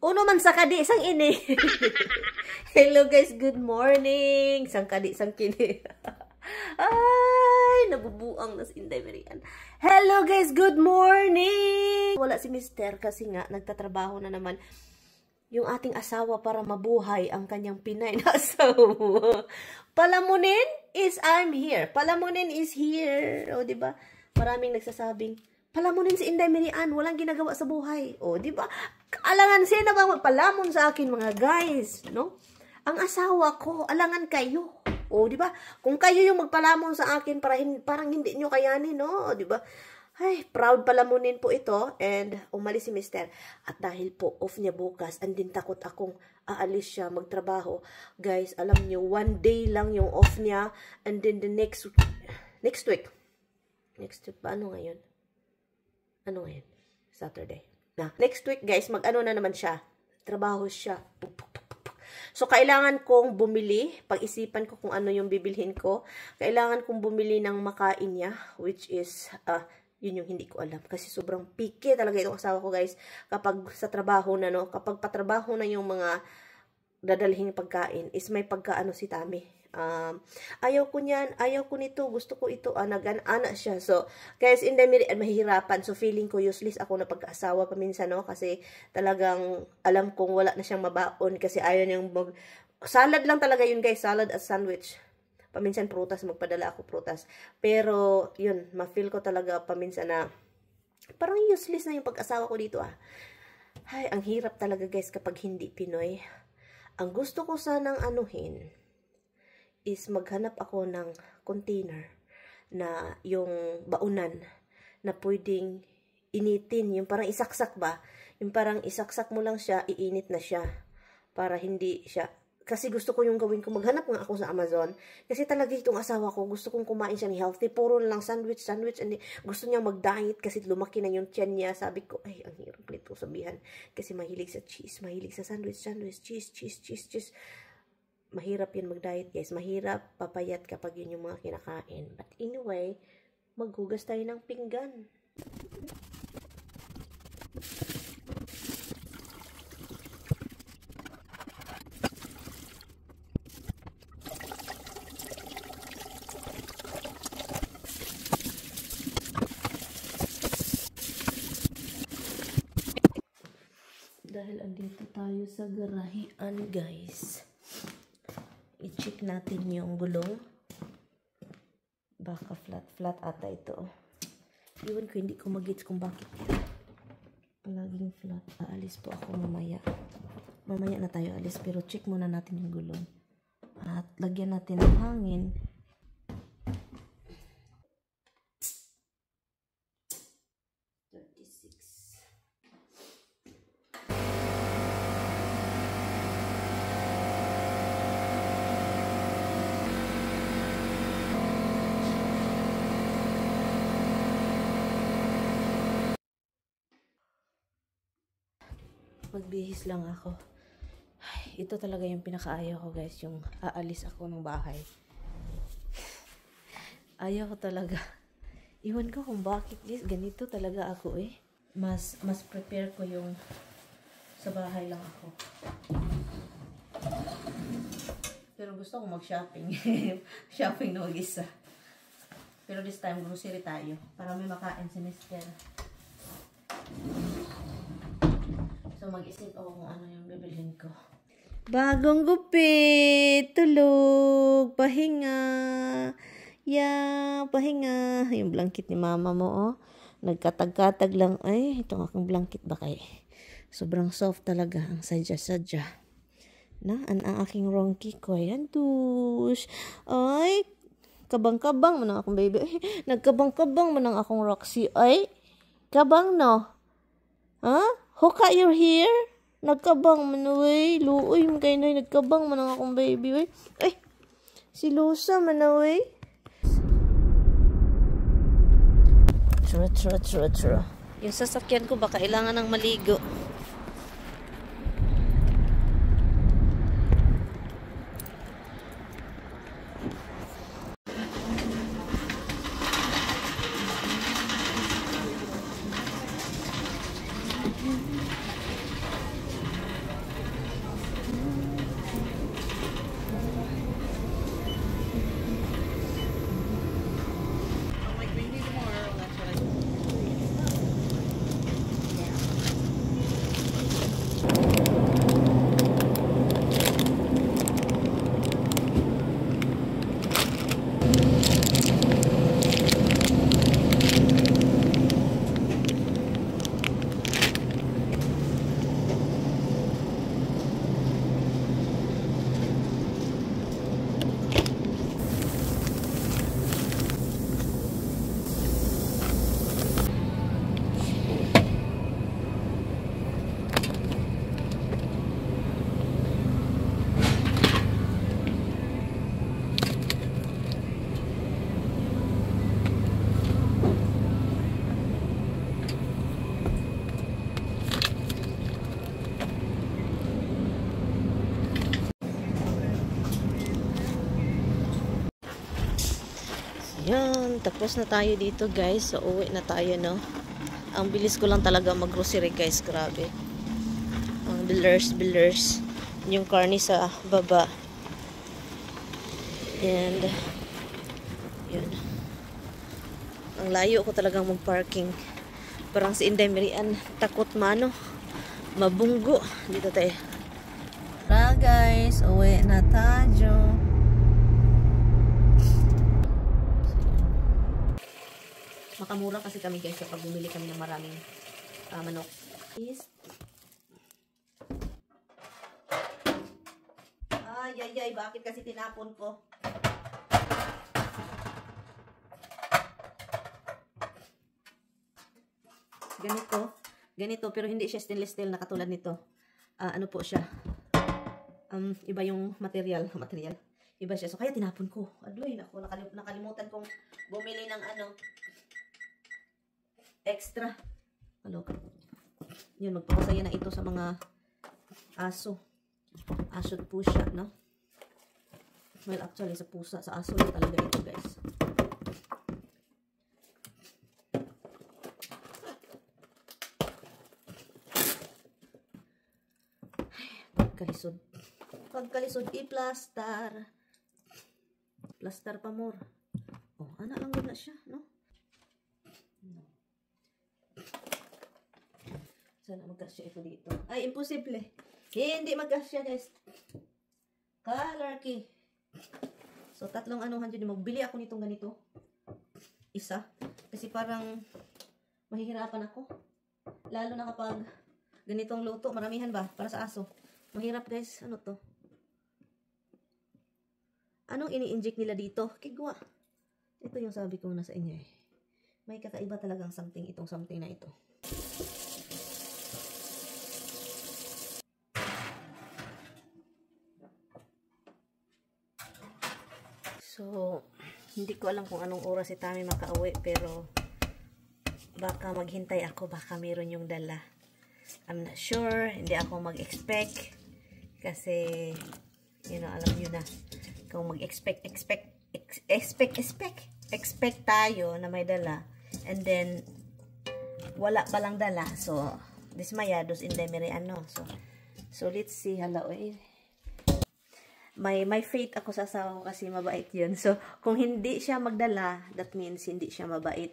Uno man sa kadi sang ini. Hello guys, good morning. Sang kadi sang kini. Ay, nabubuang na si Inday Marian. Hello guys, good morning. Wala si Mister kasi nga nagtatrabaho na naman yung ating asawa para mabuhay ang kanyang Pinay na asawa. Palamunin is I'm here. Palamunin is here. O, diba? Maraming nagsasabing, palamunin si Inday Marian, walang ginagawa sa buhay. O, diba? Alangan siya na ba magpalamon sa akin, mga guys, no? Ang asawa ko, alangan kayo. O, diba? Kung kayo yung magpalamon sa akin, parang hindi nyo kayanin, no? O, diba? Ay, proud palamunin po ito. And umalis si Mister. At dahil po off niya bukas, and din takot akong aalis siya magtrabaho. Guys, alam niyo, 1 day lang yung off niya. And then the next week, ba? Ano ngayon? Ano ngayon? Saturday. Next week, guys, mag-ano na naman siya. Trabaho siya. So, kailangan kong bumili. Pag-isipan ko kung ano yung bibilhin ko. Kailangan kong bumili ng makain niya. Which is, yun yung hindi ko alam. Kasi sobrang picky talaga itong asawa ko, guys. Kapag sa trabaho na, no? Kapag patrabaho na yung mga dadalhin pagkain, is may pagkaano si Tami. Ayaw ko niyan, ayaw ko nito, gusto ko ito, nag-ana siya. So, guys, Inday Marian, mahihirapan. So, feeling ko useless ako na pagkaasawa paminsan, no? Kasi talagang alam kong wala na siyang mabaon kasi ayaw niyang salad lang talaga yun, guys. Salad at sandwich. Paminsan prutas, magpadala ako prutas. Pero, yun, ma-feel ko talaga paminsan na parang useless na yung pag-asawa ko dito, Ay, ang hirap talaga, guys, kapag hindi Pinoy. Ang gusto ko sanang anuhin is maghanap ako ng container na yung baunan na pwedeng initin. Yung parang isaksak ba? Yung parang isaksak mo lang siya, iinit na siya. Para hindi siya. Kasi gusto ko yung gawin ko. Maghanap nga ako sa Amazon. Kasi talaga itong asawa ko, gusto kong kumain siya ng healthy. Puro lang sandwich. And gusto niya mag-diet kasi lumaki na yung tiyan niya. Sabi ko, ay, ang hirap nito sabihan. Kasi mahilig sa cheese. Mahilig sa sandwich. Cheese. Mahirap yun mag-diet, guys. Mahirap papayat kapag yun yung mga kinakain. But anyway, maghugas tayo ng pinggan. Dahil andito tayo sa garahian, guys. I-check natin yung gulong. Baka flat ata ito. Iwan ko, hindi ko mag-gets kung bakit palaging flat. Aalis po ako mamaya. Mamaya na tayo alis, pero check muna natin yung gulong. At lagyan natin ng hangin. Magbihis lang ako. Ay, ito talaga yung pinakaayaw ko, guys. Yung aalis ako ng bahay. Ayaw ko talaga. Iwan ko kung bakit, guys. Ganito talaga ako, Mas prepare ko yung sa bahay lang ako. Pero gusto ko mag-shopping. Shopping na mag-isa. Pero this time, grocery tayo. Para may makain si Mister. So, mag-isip ako kung ano yung bibilhin ko. Bagong gupit! Tulog! Pahinga! Yeah! Pahinga! Yung blanket ni mama mo, nagkatag-katag lang. Ay, itong akong blanket ba kay? Sobrang soft talaga. Ang sadya-sadya. Ang aking rongki ko. Ayan, tush! Ay! Kabang-kabang mo ng akong baby. Ay, nagkabang-kabang mo ng akong Roxy. Ay! Kabang, no? Hoka your hair? Nagkabang man, wey. Luoy mo kayo na, nagkabang man ang akong baby, wey. Ay, si Lusa man, wey. True. Yung sasakyan ko ba, kailangan ng maligo. Yan, tapos na tayo dito guys. So, uwi na tayo, no? Ang bilis ko lang talaga mag-grocery guys. Grabe. Ang billers. Yung karne sa baba. And, yun. Ang layo ko talagang mag-parking. Parang si Inday Mirian, takot mano. Mabunggo. Dito tayo. Tara guys, uwi na tayo. Makamura kasi kami guys kapag bumili kami ng maraming manok. Ay, bakit kasi tinapon ko? Ganito, pero hindi siya stainless steel na katulad nito. Ano po siya? Iba yung material. Iba siya. So, kaya tinapon ko. Adoy, naku, nakalimutan kong bumili ng extra. Kaloka. Yun, magpapasaya na ito sa mga aso. Aso po siya, no? Well, actually, sa pusa, sa aso na talaga ito, guys. Pagkalisod, i-plaster. Plaster pa more. Oh, anak lang na siya, no? Sana magkasya ito dito. Ay, imposible. Hindi magkasya, guys. Color key. So, tatlong anuhan dyan. Magbili ako nitong ganito. Isa. Kasi parang mahihirapan ako. Lalo na kapag ganitong luto. Maramihan ba? Para sa aso. Mahirap, guys. Ano to? Anong ini-inject nila dito? Kigwa. Ito yung sabi ko na sa inyo eh. May kakaiba talagang something. Itong something na ito. So, hindi ko alam kung anong oras si Tami makauwi, pero baka maghintay ako, baka meron yung dala. I'm not sure, hindi ako mag-expect kasi, you know, alam nyo na, kung mag-expect tayo na may dala, and then, wala palang dala, so, dismayados Inday Mirian, no? So let's see, hala, may faith ako sa asawa ko kasi mabait yun. So, kung hindi siya magdala, that means hindi siya mabait.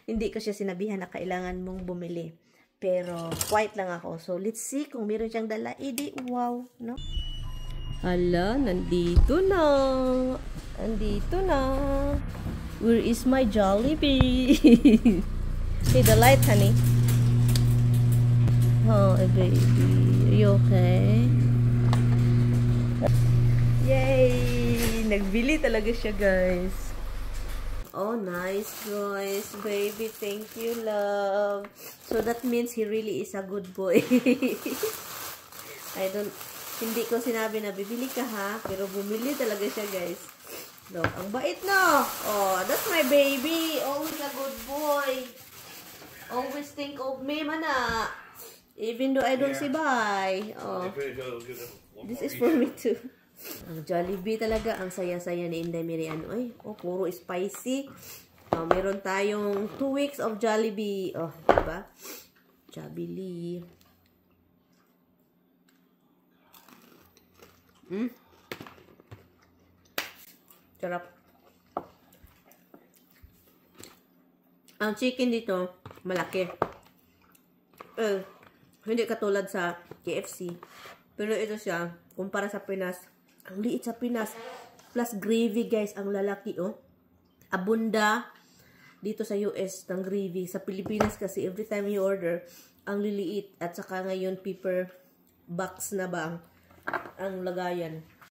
Hindi ko siya sinabihan na kailangan mong bumili. Pero, quiet lang ako. So, let's see kung meron siyang dala. Idi, wow, no? Hala, nandito na. Where is my Jollibee? See the light, honey? Oh, baby. Are you okay? Yay! Nagbili talaga siya, guys. Oh, nice, guys. Baby, thank you, love. So, that means he really is a good boy. Hindi ko sinabi na bibili ka, ha? Pero bumili talaga siya, guys. Look, ang bait, no? Oh, that's my baby. Always a good boy. Always think of me, mana. Even though I don't say bye. Oh. This is for me, too. Ang Jollibee talaga, ang saya-saya ni Inday Mirian. Ay, oh, puro spicy. Oh, meron tayong 2 weeks of Jollibee. Oh, diba? Jollibee. Sarap. Ang chicken dito, malaki. Hindi katulad sa KFC. Pero ito siya, kumpara sa Pinas, ang liit sa Pinas. Plus gravy, guys. Ang lalaki, oh. Abunda. Dito sa US, ng gravy. Sa Pilipinas kasi, every time you order, ang liliit. At saka ngayon, paper box na ba ang lagayan.